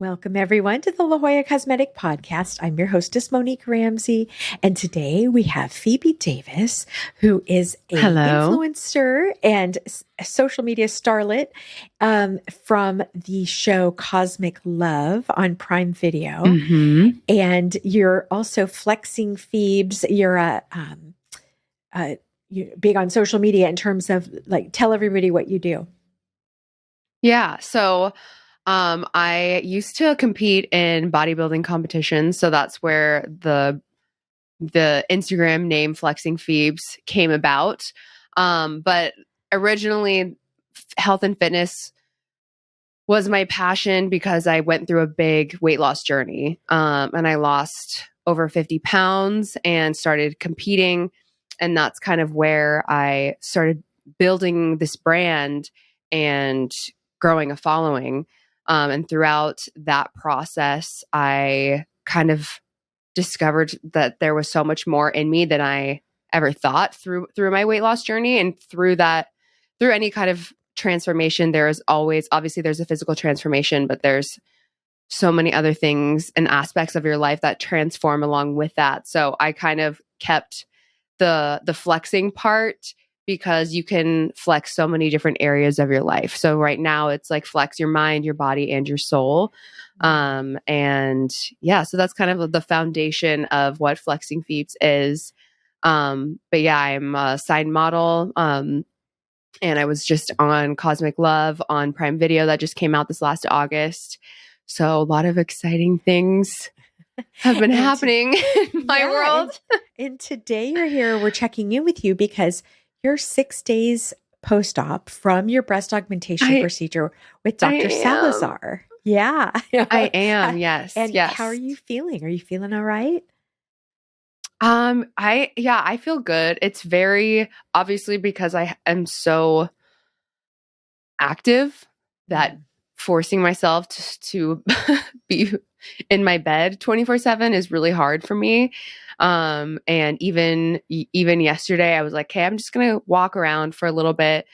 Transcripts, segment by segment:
Welcome, everyone, to the La Jolla Cosmetic Podcast. I'm your hostess, Monique Ramsey, and today we have Phoebe Davis, who is an Hello. influencer and a social media starlet from the show Cosmic Love on Prime Video. Mm-hmm. And you're also flexing Phoebes. You're big on social media in terms of tell everybody what you do. Yeah. So I used to compete in bodybuilding competitions. So that's where the Instagram name Flexing Phoebes came about. But originally, health and fitness was my passion because I went through a big weight loss journey. And I lost over 50 pounds and started competing. And that's kind of where I started building this brand and growing a following. And throughout that process, I kind of discovered that there was so much more in me than I ever thought through my weight loss journey. And through any kind of transformation, there is always, obviously there's a physical transformation, but there's so many other things and aspects of your life that transform along with that. So I kind of kept the flexing part because you can flex so many different areas of your life. So right now it's like flex your mind, your body, and your soul. And yeah, so that's kind of the foundation of what Flexing Phoebes is. But yeah, I'm a side model. And I was just on Cosmic Love on Prime Video that just came out this last August. So a lot of exciting things have been happening in my world. And today you're here, we're checking in with you because you're 6 days post-op from your breast augmentation procedure with Dr. Salazar. Yeah. I am. Yes. And yes. How are you feeling? Are you feeling all right? I feel good. It's very obviously because I am so active that forcing myself to be in my bed 24/7 is really hard for me. And even yesterday I was like, okay, I'm just going to walk around for a little bit,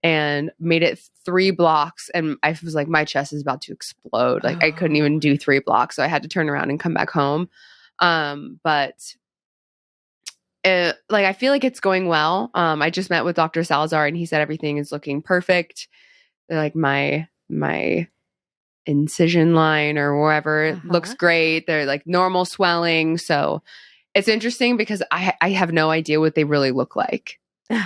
and made it 3 blocks. And I was like, my chest is about to explode. Like I couldn't even do 3 blocks. So I had to turn around and come back home. But I feel like it's going well. I just met with Dr. Salazar and he said everything is looking perfect. Like my incision line or wherever looks great. They're like normal swelling. So it's interesting because I have no idea what they really look like. You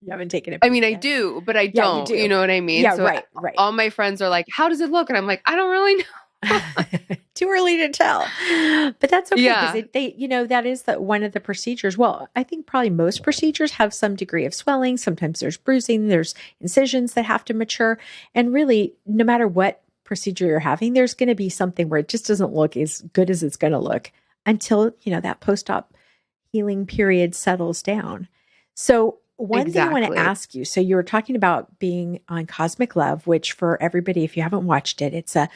haven't taken it. I mean, I do, but I don't. You know what I mean? Yeah, so right. All my friends are like, how does it look? And I'm like, I don't really know. Too early to tell, but that's okay because that is one of the procedures. Well, I think probably most procedures have some degree of swelling. Sometimes there's bruising, there's incisions that have to mature, and really, no matter what procedure you're having, there's going to be something where it just doesn't look as good as it's going to look until that post-op healing period settles down. So one thing I want to ask you, so you were talking about being on Cosmic Love, which for everybody, if you haven't watched it, it's a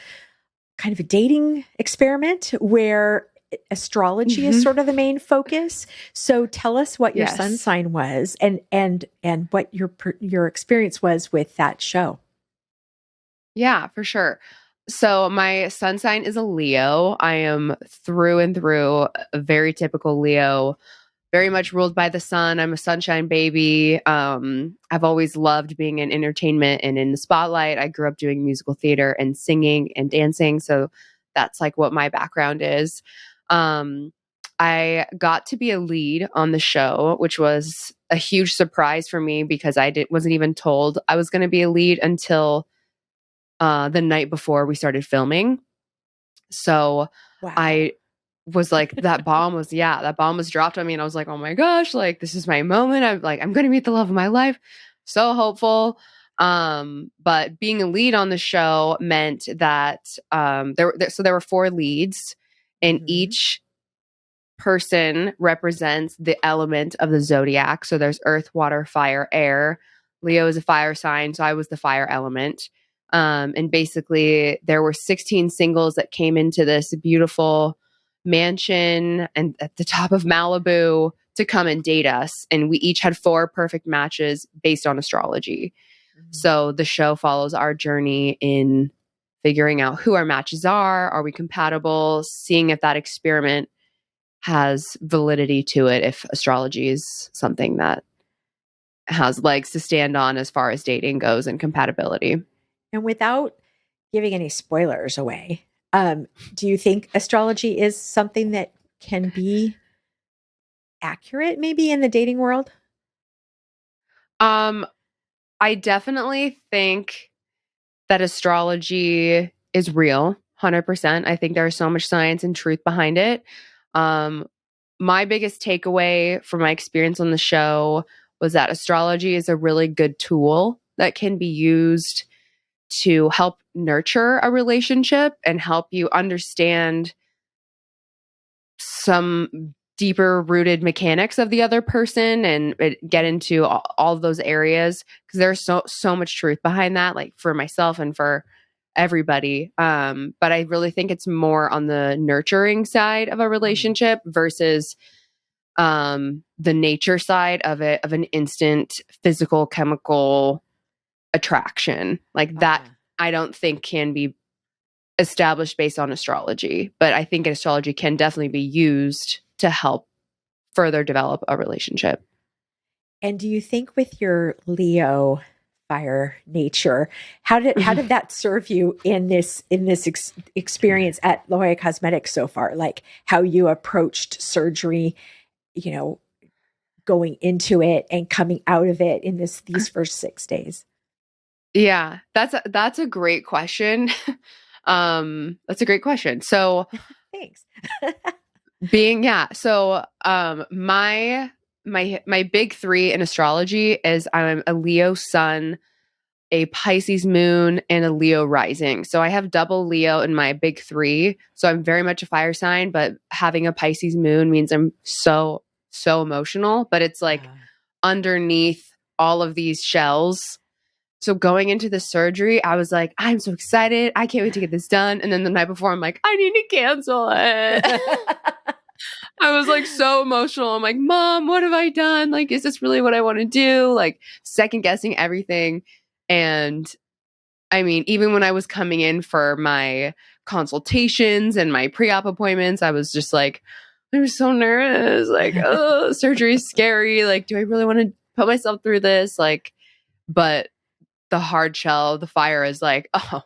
kind of a dating experiment where astrology is sort of the main focus. So tell us what your sun sign was and what your experience was with that show. Yeah, for sure. So my sun sign is a Leo. I am through and through a very typical Leo, very much ruled by the sun. I'm a sunshine baby. I've always loved being in entertainment and in the spotlight. I grew up doing musical theater and singing and dancing. So that's like what my background is. I got to be a lead on the show, which was a huge surprise for me because wasn't even told I was going to be a lead until the night before we started filming. So I was like, that bomb was dropped on me. And I was like, oh my gosh, like, this is my moment. I'm going to meet the love of my life. So hopeful. But being a lead on the show meant that there were 4 leads, and each person represents the element of the zodiac. So there's earth, water, fire, air. Leo is a fire sign, so I was the fire element. And basically there were 16 singles that came into this beautiful mansion and at the top of Malibu to come and date us. And we each had 4 perfect matches based on astrology. So the show follows our journey in figuring out who our matches are we compatible, seeing if that experiment has validity to it, if astrology is something that has legs to stand on as far as dating goes and compatibility. And without giving any spoilers away, do you think astrology is something that can be accurate maybe in the dating world? I definitely think that astrology is real, 100%. I think there's so much science and truth behind it. My biggest takeaway from my experience on the show was that astrology is a really good tool that can be used to help nurture a relationship and help you understand some deeper rooted mechanics of the other person and get into all of those areas, because there's so much truth behind that, like for myself and for everybody. But I really think it's more on the nurturing side of a relationship versus the nature side of it, of an instant physical chemical attraction like that. I don't think can be established based on astrology, but I think astrology can definitely be used to help further develop a relationship. And do you think with your Leo fire nature, how did that serve you in this experience at La Jolla Cosmetics so far? Like how you approached surgery, you know, going into it and coming out of it in these first 6 days? Yeah, that's a great question. That's a great question. So Thanks. My big three in astrology is I'm a Leo sun, a Pisces moon, and a Leo rising. So I have double Leo in my big three. So I'm very much a fire sign, but having a Pisces moon means I'm so emotional, but it's like underneath all of these shells. So going into the surgery, I was like, I'm so excited. I can't wait to get this done. And then the night before, I'm like, I need to cancel it. I was like so emotional. I'm like, Mom, what have I done? Like, is this really what I want to do? Like second guessing everything. And I mean, even when I was coming in for my consultations and my pre-op appointments, I was just like, I'm so nervous. Like, oh, surgery is scary. Like, do I really want to put myself through this? Like, but the hard shell, the fire is like, oh,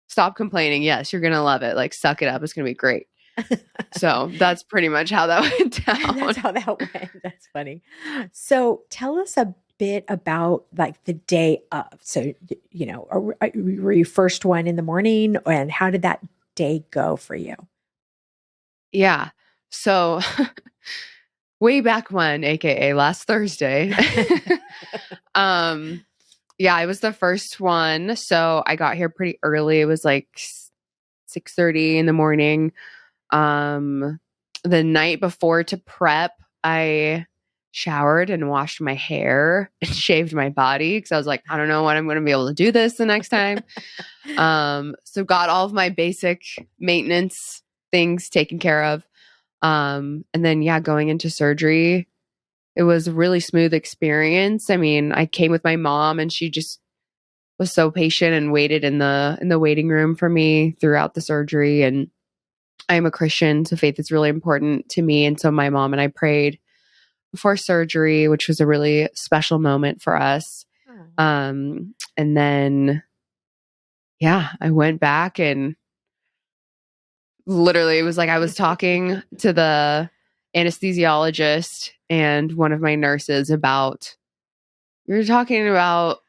stop complaining. Yes, you're going to love it. Like, suck it up. It's going to be great. So that's pretty much how that went down. That's how that went. That's funny. So tell us a bit about like the day of. So, you know, were you first one in the morning, and how did that day go for you? Yeah. So way back when, AKA last Thursday, yeah, I was the first one. So I got here pretty early. It was like 6:30 in the morning. The night before to prep, I showered and washed my hair and shaved my body because I was like, I don't know when I'm going to be able to do this the next time. So got all of my basic maintenance things taken care of. And then, yeah, going into surgery, it was a really smooth experience. I mean, I came with my mom and she just was so patient and waited in the waiting room for me throughout the surgery. And I'm a Christian, so faith is really important to me. And so my mom and I prayed before surgery, which was a really special moment for us. And then, yeah, I went back and literally it was like I was talking to the anesthesiologist and one of my nurses about, we were talking about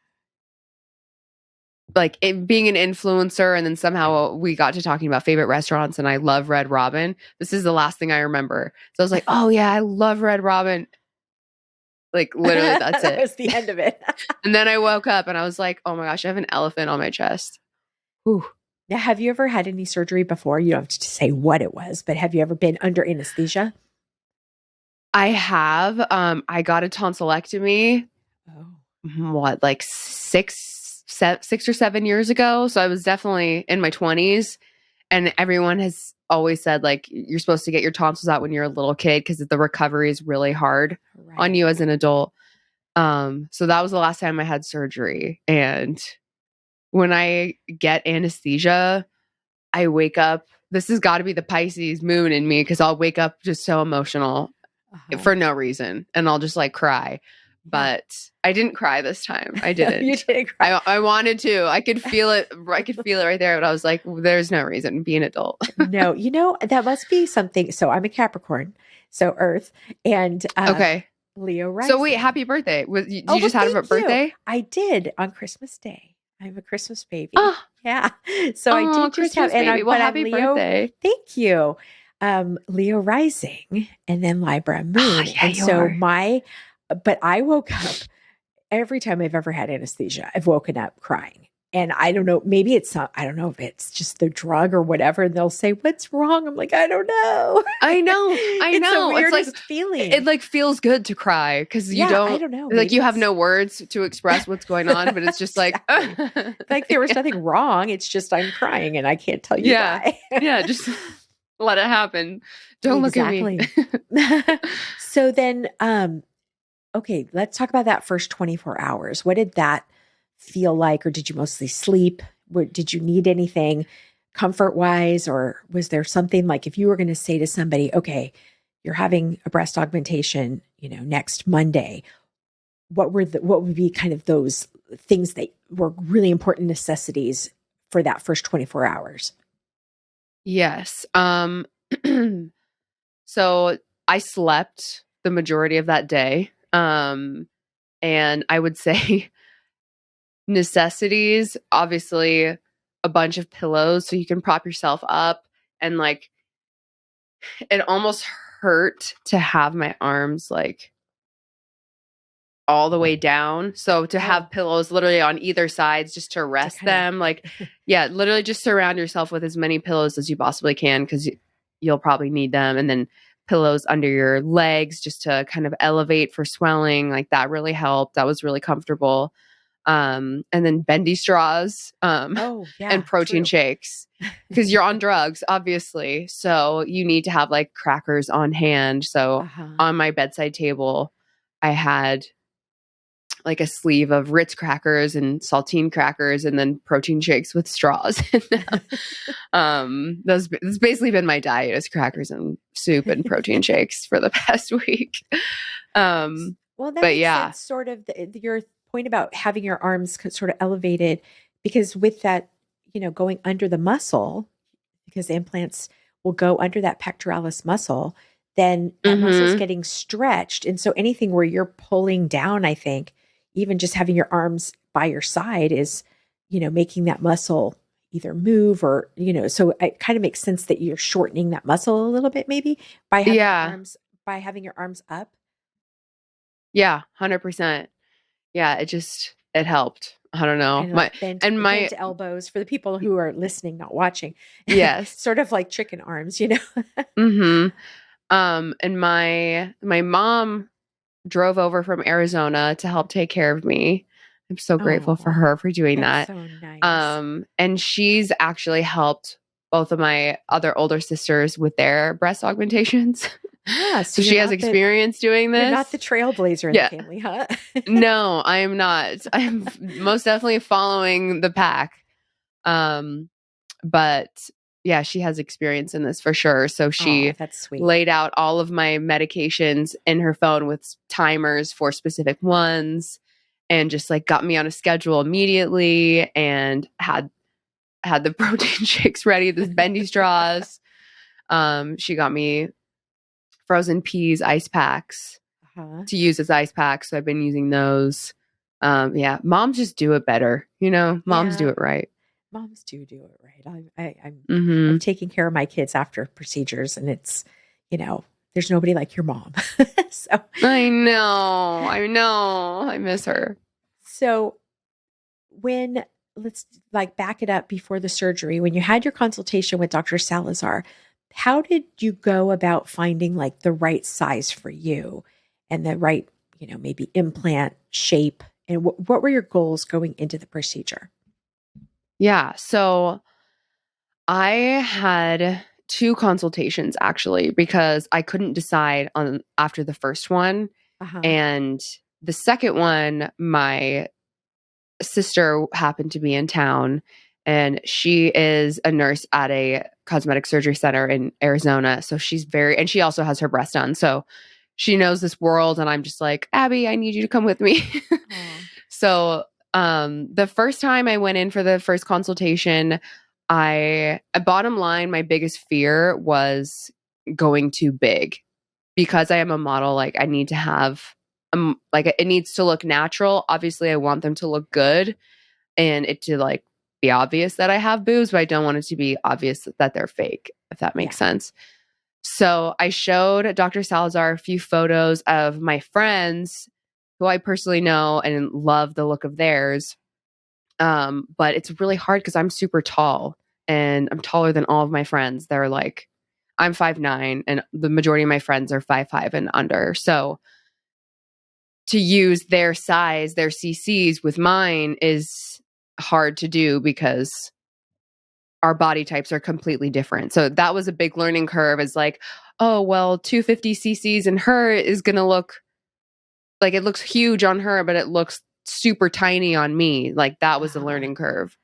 like it being an influencer, and then somehow we got to talking about favorite restaurants, and I love Red Robin. This is the last thing I remember. So I was like, oh yeah, I love Red Robin. Like literally that's that it. was the end of it. And then I woke up and I was like, oh my gosh, I have an elephant on my chest. Whew. Now, have you ever had any surgery before? You don't have to say what it was, but have you ever been under anesthesia? I have. I got a tonsillectomy. Oh. What, like 6 or 7 years ago? So I was definitely in my 20s, and everyone has always said like you're supposed to get your tonsils out when you're a little kid because the recovery is really hard on you as an adult. So that was the last time I had surgery, and when I get anesthesia, I wake up. This has got to be the Pisces moon in me because I'll wake up just so emotional for no reason and I'll just like cry. But I didn't cry this time. I didn't. You didn't cry. I wanted to. I could feel it. I could feel it right there. But I was like, there's no reason. Be an adult. No, that must be something. So I'm a Capricorn, so Earth, and okay. Leo rising. So wait, happy birthday. Did you just have a birthday? I did on Christmas Day. I'm a Christmas baby. Oh. Yeah. So I did just have, baby. Well, happy Leo, birthday. Thank you. Leo rising and then Libra moon. And so but I woke up every time I've ever had anesthesia, I've woken up crying. And I don't know, maybe I don't know if it's just the drug or whatever. And they'll say, what's wrong? I'm like, I don't know. I know. It's the weirdest feeling. It like feels good to cry because I don't know. Like you have no words to express what's going on, but it's just like, like there was nothing wrong. It's just I'm crying and I can't tell you why. Yeah, just let it happen. Don't look at me. So then, okay, let's talk about that first 24 hours. What did that feel like, or did you mostly sleep? Did you need anything comfort wise, or was there something like if you were going to say to somebody, okay, you're having a breast augmentation, next Monday, what would be kind of those things that were really important necessities for that first 24 hours? Yes. So I slept the majority of that day. And I would say necessities, obviously a bunch of pillows so you can prop yourself up, and like it almost hurt to have my arms like all the way down. So to have pillows literally on either sides just to rest them, like literally just surround yourself with as many pillows as you possibly can because you'll probably need them. And then pillows under your legs just to kind of elevate for swelling, like that really helped. That was really comfortable. And then bendy straws, and protein shakes because you're on drugs, obviously. So you need to have like crackers on hand. So on my bedside table, I had like a sleeve of Ritz crackers and saltine crackers and then protein shakes with straws. That's basically been my diet is crackers and soup and protein shakes for the past week. Well, that makes sense, sort of your point about having your arms sort of elevated, because with that, going under the muscle, because the implants will go under that pectoralis muscle, then that muscle's getting stretched. And so anything where you're pulling down, I think, even just having your arms by your side is, making that muscle either move or, so it kind of makes sense that you're shortening that muscle a little bit, maybe by having your arms up. Yeah, 100%. Yeah, it helped. I don't know. Bent elbows for the people who are listening, not watching. Yes. Sort of like chicken arms, And my mom drove over from Arizona to help take care of me. I'm so grateful for her for doing that. So nice. And she's actually helped both of my other older sisters with their breast augmentations. Yeah, so she has experience doing this. You're not the trailblazer in the family, huh? No, I am not. I'm most definitely following the pack. But yeah, she has experience in this for sure. So she that's sweet. Laid out all of my medications in her phone with timers for specific ones and just like got me on a schedule immediately and had the protein shakes ready, the bendy straws. She got me frozen peas ice packs to use as ice packs. So I've been using those. Moms just do it better. Moms do it right. Moms do it right. I'm taking care of my kids after procedures, and it's, there's nobody like your mom. So I know. I miss her. So let's like back it up before the surgery, when you had your consultation with Dr. Salazar, how did you go about finding like the right size for you and the right, maybe implant shape, and what were your goals going into the procedure? Yeah. So I had 2 consultations actually, because I couldn't decide on after the first one. And the second one, my sister happened to be in town, and she is a nurse at a cosmetic surgery center in Arizona. So and she also has her breast done. So she knows this world. And I'm just like, Abby, I need you to come with me. So the first time I went in for the first consultation, bottom line, my biggest fear was going too big. Because I am a model, like I need to have like it needs to look natural. Obviously, I want them to look good and it to like be obvious that I have boobs, but I don't want it to be obvious that they're fake, if that makes sense. So I showed Dr. Salazar a few photos of my friends who I personally know and love the look of theirs. But it's really hard because I'm super tall and I'm taller than all of my friends. They're like, I'm 5'9", and the majority of my friends are 5'5" and under. So to use their size, their CCs with mine is hard to do because our body types are completely different. So that was a big learning curve. Is like, oh, well, 250 cc's in her is going to look like it looks huge on her, but it looks super tiny on me. Like that was the learning curve.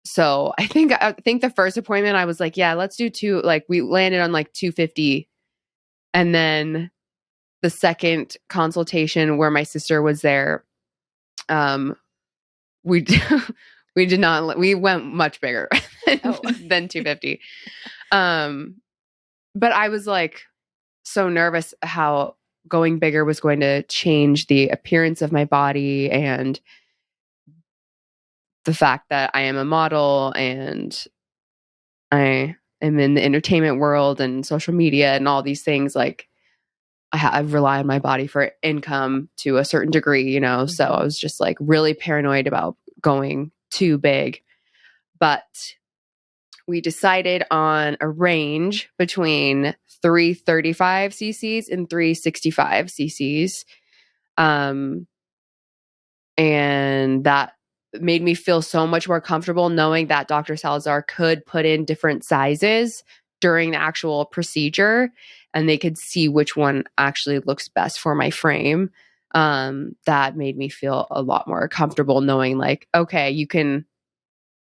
So I think the first appointment I was like, yeah, let's do we landed on like 250. And then the second consultation where my sister was there, we we did not, we went much bigger than 250. But I was like so nervous how going bigger was going to change the appearance of my body and the fact that I am a model and I am in the entertainment world and social media and all these things. Like I rely on my body for income to a certain degree, So I was just like really paranoid about going too big. But we decided on a range between 335 cc's and 365 cc's. And that made me feel so much more comfortable knowing that Dr. Salazar could put in different sizes during the actual procedure and they could see which one actually looks best for my frame. That made me feel a lot more comfortable knowing like, okay, you can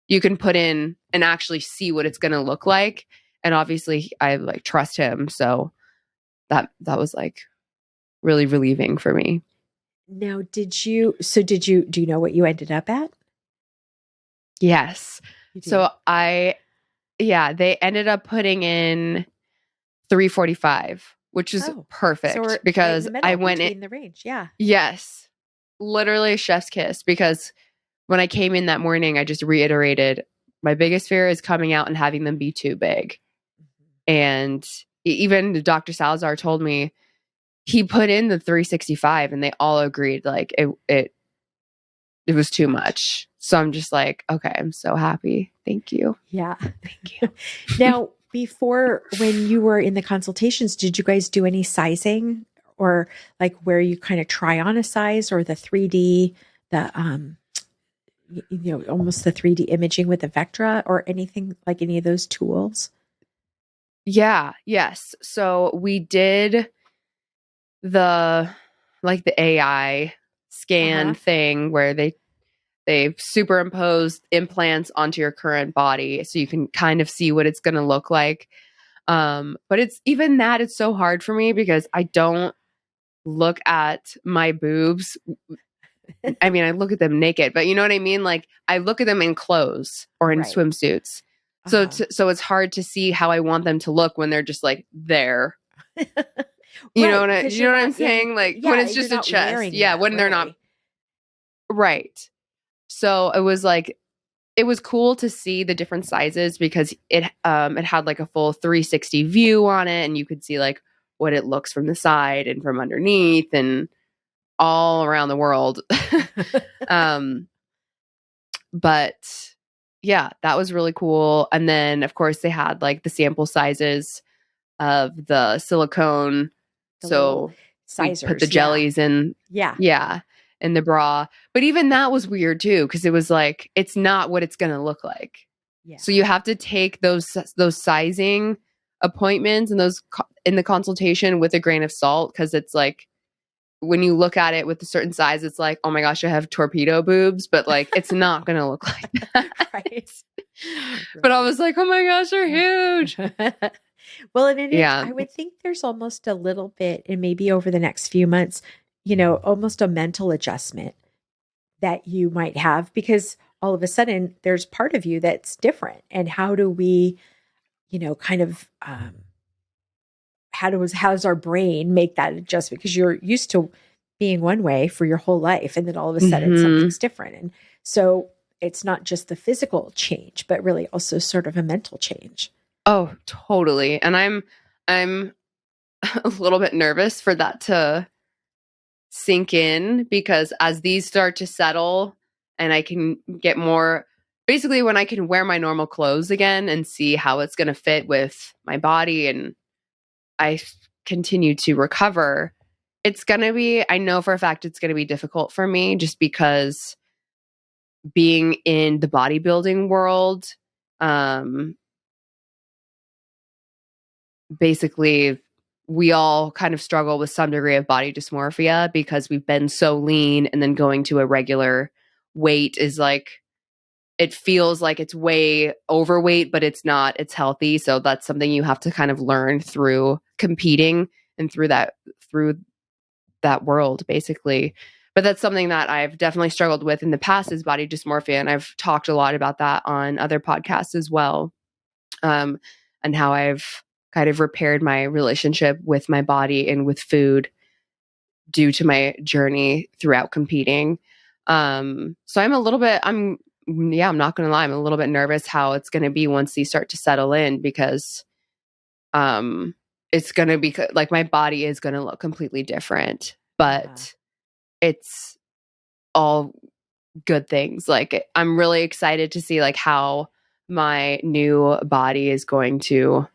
put in and actually see what it's going to look like. And obviously I like trust him. So that was like really relieving for me. Now, do you know what you ended up at? Yes. So they ended up putting in 345, which is perfect so because right in I went in the range. Yeah. Yes. Literally a chef's kiss because when I came in that morning, I just reiterated my biggest fear is coming out and having them be too big. And even Dr. Salazar told me he put in the 365 and they all agreed like it was too much. So I'm just like, okay, I'm so happy. Thank you. Yeah. Thank you. Now, before when you were in the consultations, did you guys do any sizing or like where you kind of try on a size or the 3D, almost the 3D imaging with the Vectra or anything like any of those tools? Yeah. Yes. So we did the AI scan thing where they superimposed implants onto your current body so you can kind of see what it's going to look like. But it's so hard for me because I don't look at my boobs. I mean, I look at them naked, but you know what I mean? Like I look at them in clothes or in swimsuits. So it's hard to see how I want them to look when they're just like there. You know what I'm saying? Like when it's just a chest. Yeah, when they're not. Right. So it was like, it was cool to see the different sizes because it had like a full 360 view on it and you could see like what it looks from the side and from underneath and all around the world. But yeah, that was really cool. And then of course they had like the sample sizes of the silicone. So sizers, put the jellies in. Yeah. In the bra. But even that was weird too, because it was like, it's not what it's going to look like. Yeah. So you have to take those sizing appointments and those in the consultation with a grain of salt, because it's like, when you look at it with a certain size, it's like, oh my gosh, I have torpedo boobs, but like, it's not going to look like that. Right. But I was like, oh my gosh, they're huge. Well, and Yeah. I would think there's almost a little bit, and maybe over the next few months, you know, almost a mental adjustment that you might have, because all of a sudden there's part of you that's different. And how do we, you know, kind of, how does our brain make that adjustment? Because you're used to being one way for your whole life, and then all of a sudden something's different. And so it's not just the physical change, but really also sort of a mental change. Oh, totally. And I'm a little bit nervous for that to sink in, because as these start to settle and I can get more, basically when I can wear my normal clothes again and see how it's going to fit with my body, and I continue to recover, it's going to be, I know for a fact it's going to be difficult for me, just because being in the bodybuilding world, basically we all kind of struggle with some degree of body dysmorphia, because we've been so lean, and then going to a regular weight is like, it feels like it's way overweight, but it's not, it's healthy. So that's something you have to kind of learn through competing and through that world, basically. But that's something that I've definitely struggled with in the past, is body dysmorphia. And I've talked a lot about that on other podcasts as well. And how I've kind of repaired my relationship with my body and with food due to my journey throughout competing. So I'm not going to lie, I'm a little bit nervous how it's going to be once these start to settle in, because it's going to be like, my body is going to look completely different, but it's all good things. Like, I'm really excited to see like how my new body is going to,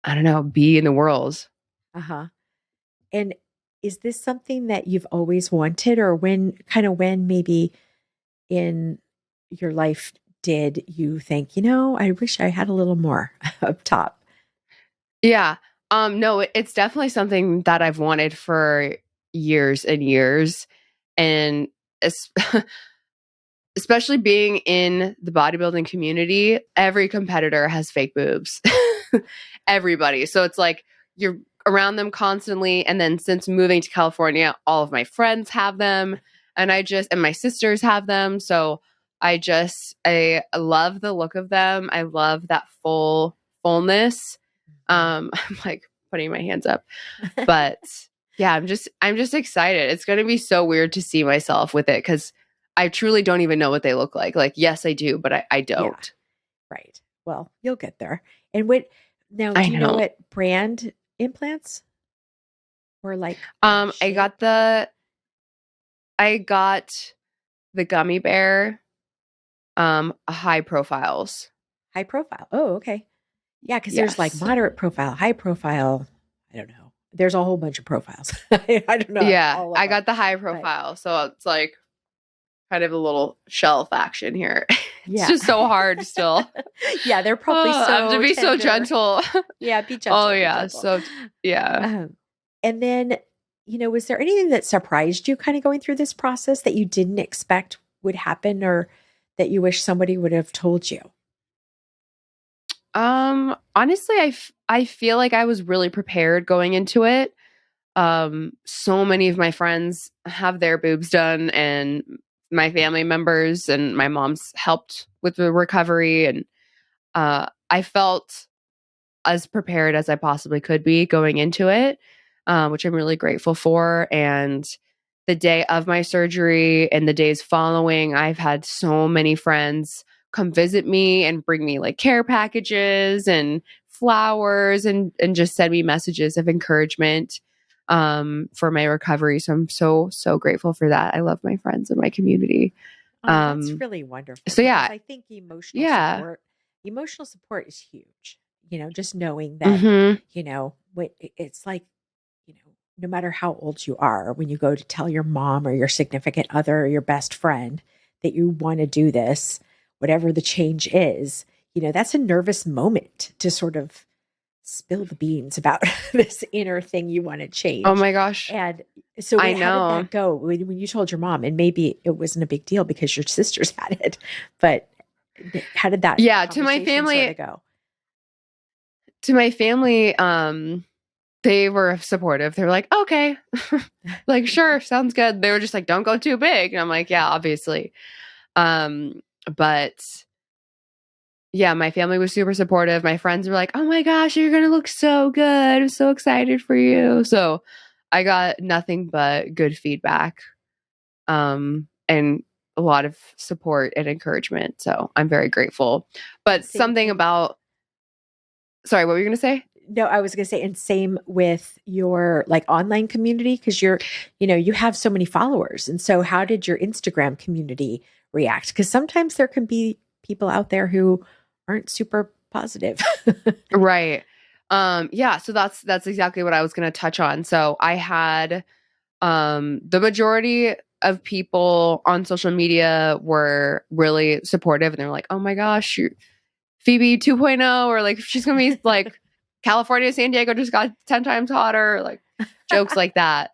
I don't know, be in the world. And is this something that you've always wanted, or when maybe in your life did you think, you know, I wish I had a little more up top? Yeah. No, it's definitely something that I've wanted for years and years. And especially being in the bodybuilding community, every competitor has fake boobs. Everybody. So it's like you're around them constantly. And then since moving to California, all of my friends have them, and my sisters have them. So I love the look of them. I love that fullness. I'm like putting my hands up, but yeah, I'm just excited. It's going to be so weird to see myself with it, because I truly don't even know what they look like. Like, yes, I do, but I don't. Yeah. Right. Well, you'll get there. And do you know what brand implants or like? I got the gummy bear, high profiles. High profile. Oh, okay. Yeah, because there's like moderate profile, high profile. I don't know. There's a whole bunch of profiles. I don't know. Yeah, I got the high profile, so it's like kind of a little shelf action here. It's just so hard still. Yeah, they're probably so I have to be tender. so gentle. Yeah, be gentle. Oh yeah, so yeah. And then, you know, was there anything that surprised you kind of going through this process that you didn't expect would happen, or that you wish somebody would have told you? Honestly, I feel like I was really prepared going into it. So many of my friends have their boobs done, and my family members and my mom's helped with the recovery, and I felt as prepared as I possibly could be going into it, which I'm really grateful for. And the day of my surgery and the days following, I've had so many friends come visit me and bring me like care packages and flowers, and just send me messages of encouragement for my recovery. So I'm so grateful for that. I love my friends and my community. That's really wonderful. So yeah, I think emotional support is huge. You know, just knowing that, you know, it's like, you know, no matter how old you are, when you go to tell your mom or your significant other or your best friend that you want to do this, whatever the change is, you know, that's a nervous moment to sort of spill the beans about this inner thing you want to Oh change. my gosh. And so I how did know. that go when you told your mom? And maybe it wasn't a big deal because your sisters had it, but how did that Yeah, conversation sort of go? To my family, they were supportive. They were like, okay, like, sure, sounds good. They were just like, don't go too big. And I'm like, yeah, obviously. But yeah, my family was super supportive. My friends were like, oh my gosh, you're going to look so good. I'm so excited for you. So I got nothing but good feedback, and a lot of support and encouragement. So I'm very grateful. But something about, sorry, what were you going to say? No, I was going to say, and same with your like online community, because you have so many followers. And so how did your Instagram community react? Because sometimes there can be people out there who aren't super positive. Right. Yeah, so that's exactly what I was going to touch on. So I had the majority of people on social media were really supportive, and they were like, "Oh my gosh, Phoebe 2.0, or like she's going to be like California, San Diego just got 10 times hotter," like jokes like that.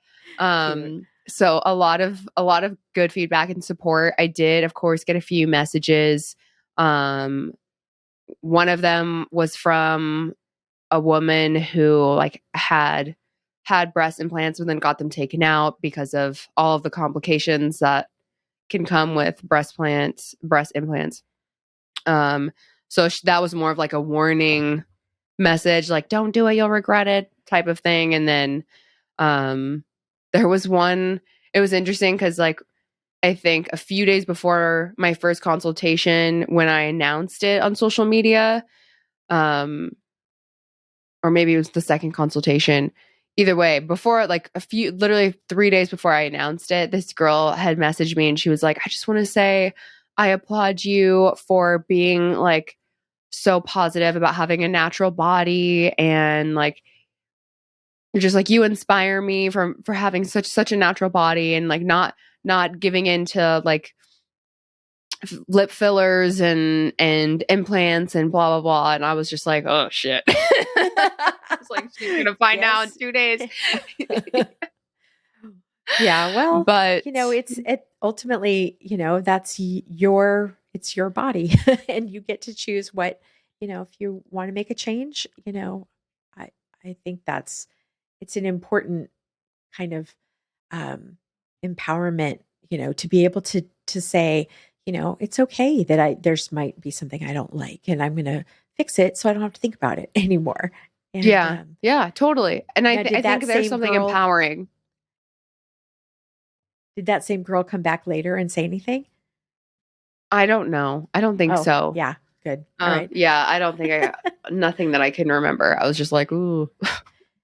So a lot of good feedback and support. I did, of course, get a few messages. One of them was from a woman who like had breast implants and then got them taken out because of all of the complications that can come with breast implants. So that was more of like a warning message, like, don't do it, you'll regret it, type of thing. And then there was one, it was interesting because like I think a few days before my first consultation, when I announced it on social media, um, or maybe it was the second consultation. Either way, before like literally 3 days before I announced it, this girl had messaged me and she was like, I just want to say I applaud you for being like so positive about having a natural body, and like you're just like, you inspire me for having such a natural body, and like not giving into like lip fillers and implants and blah blah blah. And I was just like, oh shit. I was like, she's gonna find out in 2 days. Yeah, well, But it ultimately, that's it's your body and you get to choose what, if you want to make a change, I I think it's an important kind of empowerment, to be able to say, it's okay that there's might be something I don't like and I'm going to fix it so I don't have to think about it anymore. And yeah, totally. And I think there's something empowering. Did that same girl come back later and say anything? I don't know. I don't think so. Yeah, good. All right. Yeah, I don't think nothing that I can remember. I was just like, ooh,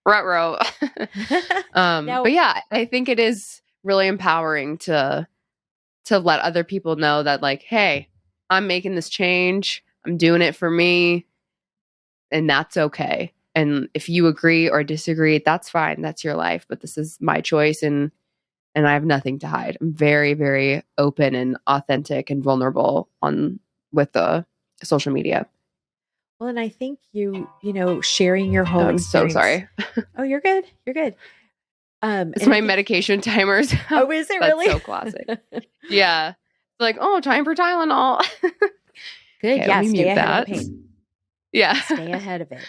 ruh-roh. But yeah, I think it is really empowering to let other people know that like, hey, I'm making this change. I'm doing it for me, and that's okay. And if you agree or disagree, that's fine. That's your life. But this is my choice, and I have nothing to hide. I'm very, very open and authentic and vulnerable with the social media. Well, and I think sharing your whole I'm so experience. sorry. Oh, you're good. You're good. It's my medication timers. Oh, is it really? That's so classic. Yeah. Like, oh, time for Tylenol. Good. Okay, yeah. Stay ahead of the pain. Yeah. Stay ahead of it.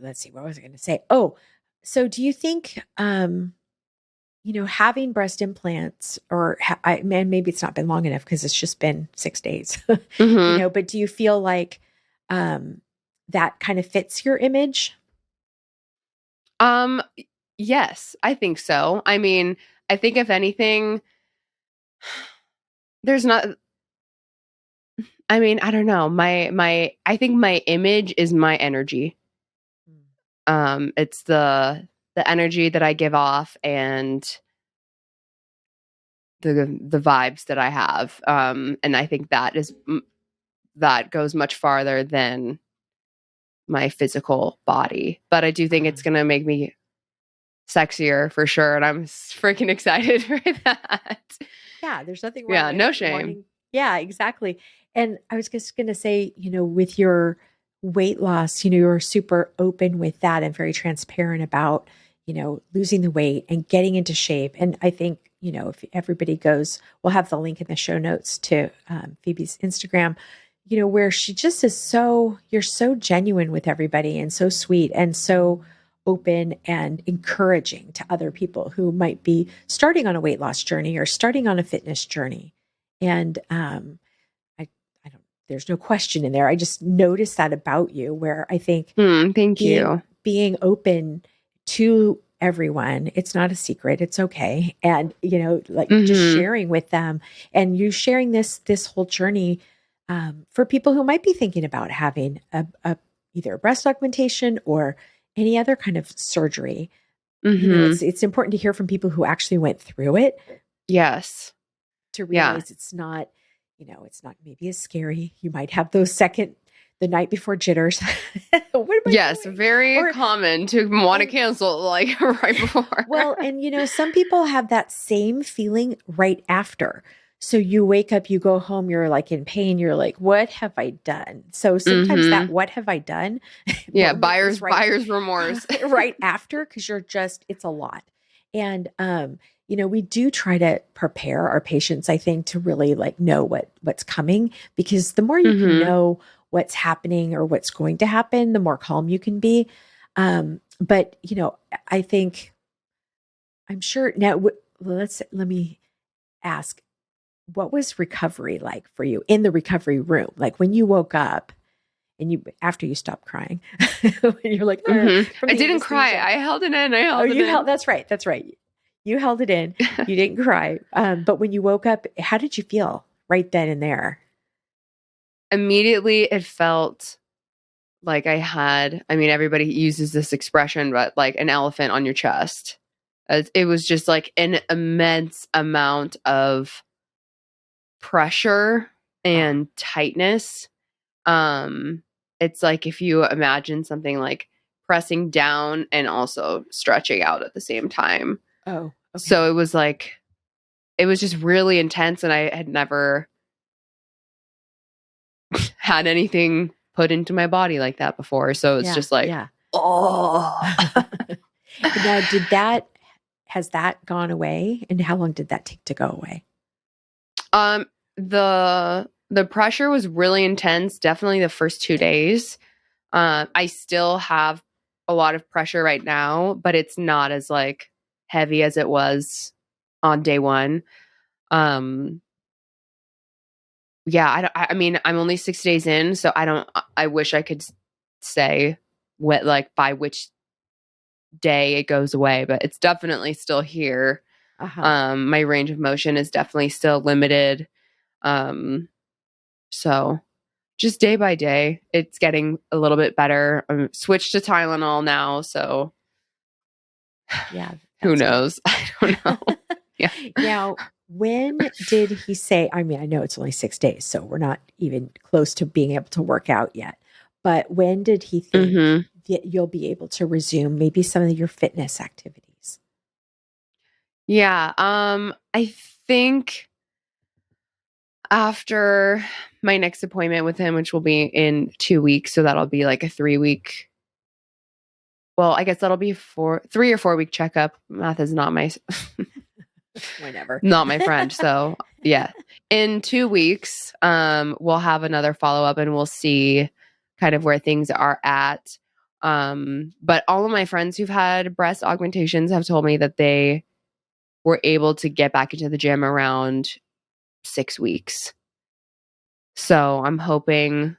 Let's see. What was I going to say? Oh, so do you think, having breast implants or maybe it's not been long enough because it's just been 6 days, Mm-hmm. But do you feel like, that kind of fits your image? Yes, I think so. I mean, I think if anything, there's not, I mean, I don't know. I think my image is my energy. It's the energy that I give off and the vibes that I have. And I think that goes much farther than my physical body. But I do think it's going to make me sexier for sure, and I'm freaking excited for that. Yeah, there's nothing wrong. Yeah, no shame. Yeah, exactly. And I was just going to say, with your weight loss, you're super open with that and very transparent about, losing the weight and getting into shape. And I think, if everybody goes, we'll have the link in the show notes to Phoebe's Instagram, where she just is you're so genuine with everybody and so sweet and so open and encouraging to other people who might be starting on a weight loss journey or starting on a fitness journey. And I don't, there's no question in there. I just noticed that about you, where I think thank you. Being open to everyone, it's not a secret, it's okay. And, just sharing with them, and you sharing this whole journey for people who might be thinking about having either a breast augmentation or any other kind of surgery. It's important to hear from people who actually went through it. Yes. To realize it's not maybe as scary. You might have those the night before jitters. Yes, doing? Very common to want to cancel like right before. Well, and some people have that same feeling right after. So you wake up, you go home, you're like in pain. You're like, what have I done? So sometimes that what have I done? Yeah, buyer's remorse. Right after, because it's a lot. And we do try to prepare our patients, I think, to really know what's coming, because the more you can know what's happening or what's going to happen, the more calm you can be. But I think, I'm sure now, let me ask, what was recovery like for you in the recovery room? Like when you woke up and after you stopped crying, you're like, I didn't cry. I held it in. That's right. You held it in. You didn't cry. But when you woke up, how did you feel right then and there? Immediately, it felt like everybody uses this expression, but like an elephant on your chest. It was just like an immense amount of pressure and tightness. It's like if you imagine something like pressing down and also stretching out at the same time. Oh, okay. So it was just really intense, and I had never had anything put into my body like that before. So it's just like, oh. Now, has that gone away? And how long did that take to go away? The pressure was really intense, definitely the first 2 days. I still have a lot of pressure right now, but it's not as like heavy as it was on day one. Yeah, I'm only 6 days in, so I wish I could say what, like, by which day it goes away, but it's definitely still here. My range of motion is definitely still limited. So just day by day, it's getting a little bit better. I'm switched to Tylenol now, so yeah, who knows? Good. I don't know. Yeah. Now, when did he say, I know it's only 6 days, so we're not even close to being able to work out yet, but when did he think that you'll be able to resume maybe some of your fitness activities? Yeah. I think after my next appointment with him, which will be in 2 weeks, so that'll be like a 3-week. Well, I guess that'll be 3 or 4 week checkup. Math is not my whenever. Not my friend. So yeah. In 2 weeks, we'll have another follow-up and we'll see kind of where things are at. But all of my friends who've had breast augmentations have told me that they were able to get back into the gym around 6 weeks. So I'm hoping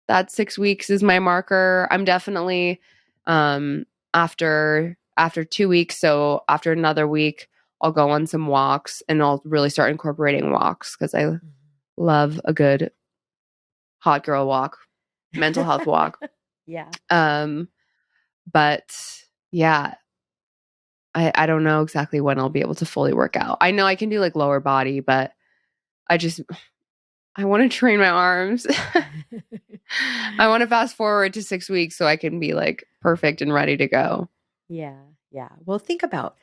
that 6 weeks is my marker. I'm definitely after 2 weeks, so after another week, I'll go on some walks and I'll really start incorporating walks, because I love a good hot girl walk, mental health walk. Yeah. But yeah, I don't know exactly when I'll be able to fully work out. I know I can do like lower body, but I want to train my arms. I want to fast forward to 6 weeks so I can be like perfect and ready to go. Yeah. Yeah. Well, think about,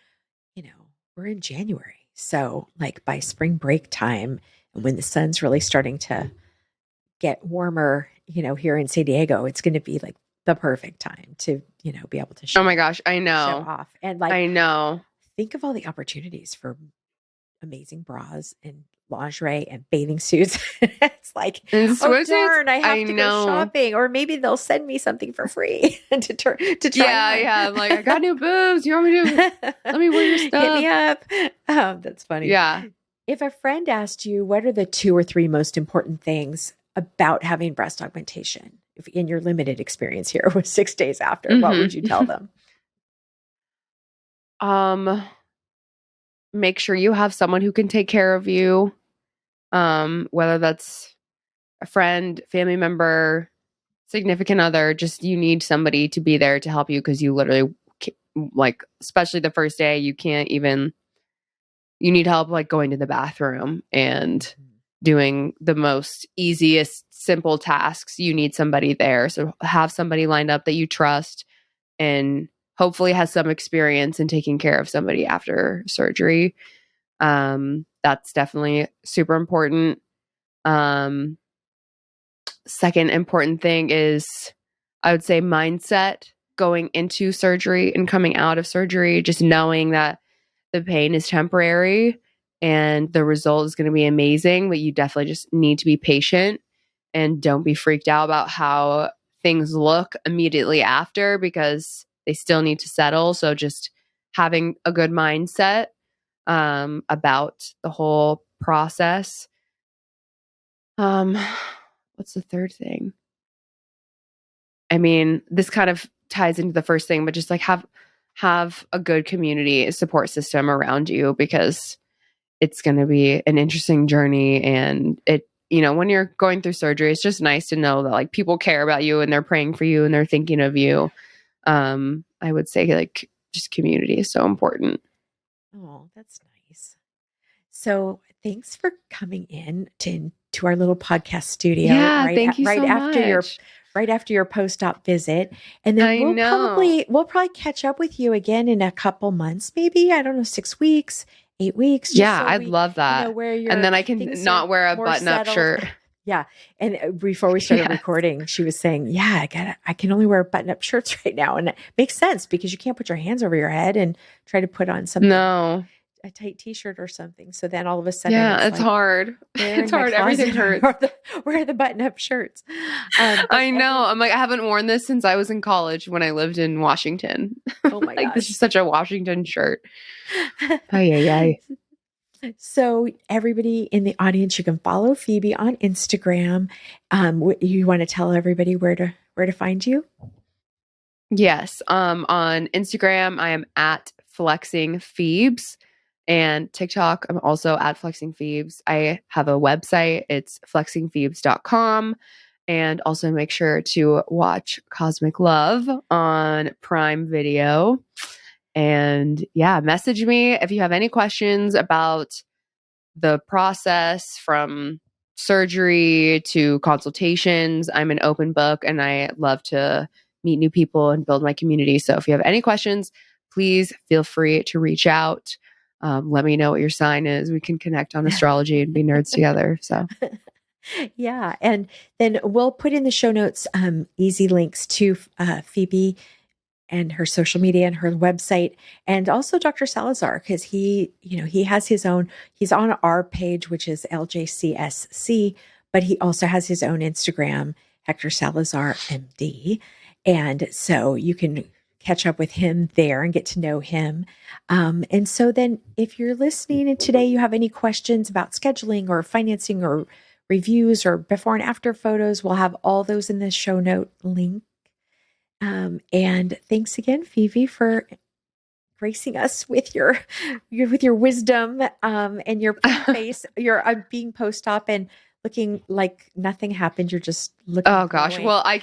we're in January. So like by spring break time, and when the sun's really starting to get warmer, here in San Diego, it's going to be like the perfect time to, be able to show. Oh my gosh, I know. Show off. And like, I know. Think of all the opportunities for amazing bras and lingerie and bathing suits. It's like, and oh darn, I have to go shopping, or maybe they'll send me something for free to try. Yeah. I'm like, I got new boobs. You want me to let me wear your stuff? Hit me up. That's funny. Yeah. If a friend asked you, what are the 2 or 3 most important things about having breast augmentation, if in your limited experience here with 6 days after, what would you tell them? Make sure you have someone who can take care of you. Whether that's a friend, family member, significant other, just you need somebody to be there to help you, because you literally, like, especially the first day, you need help like going to the bathroom and doing the most easiest, simple tasks. You need somebody there. So have somebody lined up that you trust and hopefully has some experience in taking care of somebody after surgery. That's definitely super important. Second important thing is, I would say, mindset going into surgery and coming out of surgery, just knowing that the pain is temporary and the result is going to be amazing, but you definitely just need to be patient and don't be freaked out about how things look immediately after, because they still need to settle. So just having a good mindset about the whole process. What's the third thing? I mean, this kind of ties into the first thing, but just like have a good community support system around you, because it's going to be an interesting journey. And it, when you're going through surgery, it's just nice to know that like people care about you and they're praying for you and they're thinking of you. I would say like just community is so important. Oh, that's nice. So thanks for coming in to our little podcast studio. Yeah, thank you so much. Right after your post-op visit. And then we'll probably catch up with you again in a couple months, maybe, I don't know, 6 weeks, 8 weeks. Yeah, I'd love that. And then I can not wear a button-up shirt. Yeah. And before we started recording, she was saying, yeah, I can only wear button-up shirts right now. And it makes sense, because you can't put your hands over your head and try to put on something. No. A tight t-shirt or something. So then all of a sudden, it's like, hard. It's hard. Everything hurts. Where are the button-up shirts? I know. I'm like, I haven't worn this since I was in college when I lived in Washington. Oh my gosh. This is such a Washington shirt. Ay. So everybody in the audience, you can follow Phoebe on Instagram. You want to tell everybody where to find you? Yes. On Instagram, I am at Flexing Phoebes. And TikTok, I'm also at Flexing Phoebes. I have a website. It's flexingphoebes.com. And also make sure to watch Cosmic Love on Prime Video. And yeah, message me if you have any questions about the process from surgery to consultations. I'm an open book and I love to meet new people and build my community. So if you have any questions, please feel free to reach out. Let me know what your sign is. We can connect on astrology and be nerds together. So, yeah. And then we'll put in the show notes easy links to Phoebe and her social media and her website, and also Dr. Salazar, because he has his own. He's on our page, which is LJCSC, but he also has his own Instagram, Hector Salazar MD, and so you can catch up with him there and get to know him. And so then if you're listening and today you have any questions about scheduling or financing or reviews or before and after photos, we'll have all those in the show note link. And thanks again, Phoebe, for gracing us with your wisdom and your face. You're being post-op and looking like nothing happened. You're just looking. Oh gosh. Glowing. Well, I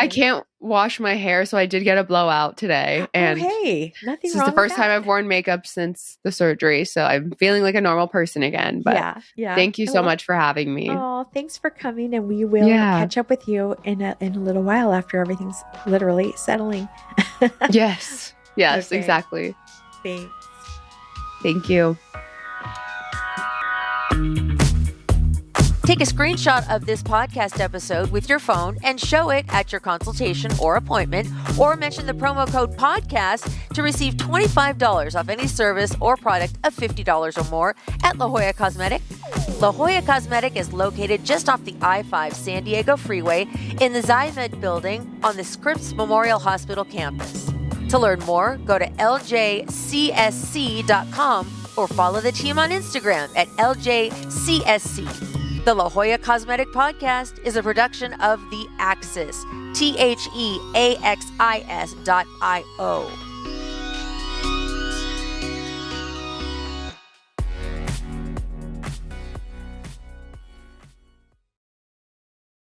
can't wash my hair, so I did get a blowout today. And hey, nothing this wrong. This is the first time I've worn makeup since the surgery, so I'm feeling like a normal person again. But yeah. Thank you so much for having me. Oh, thanks for coming, and we will catch up with you in a little while after everything's literally settling. Yes, okay. Exactly. Thanks. Thank you. Take a screenshot of this podcast episode with your phone and show it at your consultation or appointment, or mention the promo code podcast to receive $25 off any service or product of $50 or more at La Jolla Cosmetic. La Jolla Cosmetic is located just off the I-5 San Diego Freeway in the Zymed building on the Scripps Memorial Hospital campus. To learn more, go to ljcsc.com or follow the team on Instagram at ljcsc. The La Jolla Cosmetic Podcast is a production of The Axis, TheAxis.io.